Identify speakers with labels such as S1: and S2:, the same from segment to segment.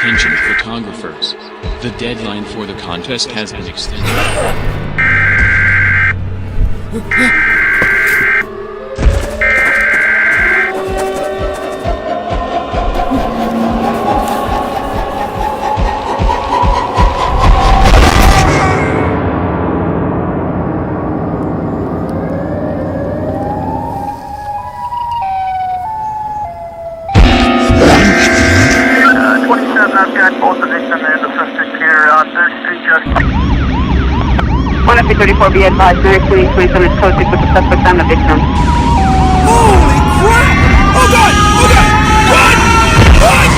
S1: Attention photographers. The deadline for the contest has been extended.
S2: I've got both of them and the suspect here on 3rd Street just.
S3: 134, be advised, 927 is code 6 with the suspect and the victim.
S4: Holy crap! Oh god! Oh god! Run! Run!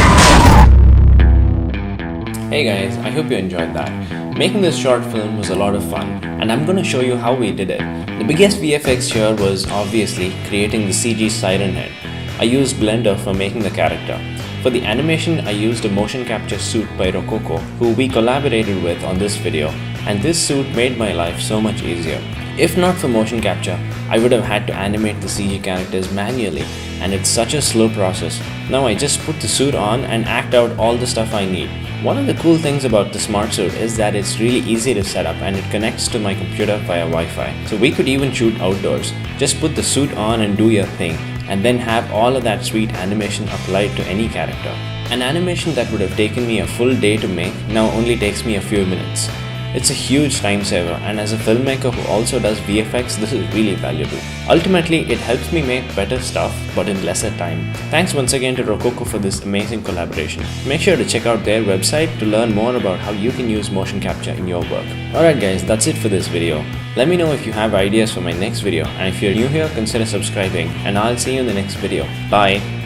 S5: Hey guys, I hope you enjoyed that. Making this short film was a lot of fun, and I'm gonna show you how we did it. The biggest VFX here was obviously creating the CG siren head. I used Blender for making the character. For the animation, I used a motion capture suit by Rococo, who we collaborated with on this video, and this suit made my life so much easier. If not for motion capture, I would have had to animate the CG characters manually, and it's such a slow process. Now I just put the suit on and act out all the stuff I need. One of the cool things about the smart suit is that it's really easy to set up and it connects to my computer via Wi-Fi. So we could even shoot outdoors. Just put the suit on and do your thing, and then have all of that sweet animation applied to any character. An animation that would have taken me a full day to make now only takes me a few minutes. It's a huge time saver, and as a filmmaker who also does VFX, this is really valuable. Ultimately, it helps me make better stuff, but in lesser time. Thanks once again to Rococo for this amazing collaboration. Make sure to check out their website to learn more about how you can use motion capture in your work. Alright guys, that's it for this video. Let me know if you have ideas for my next video, and if you're new here, consider subscribing, and I'll see you in the next video. Bye!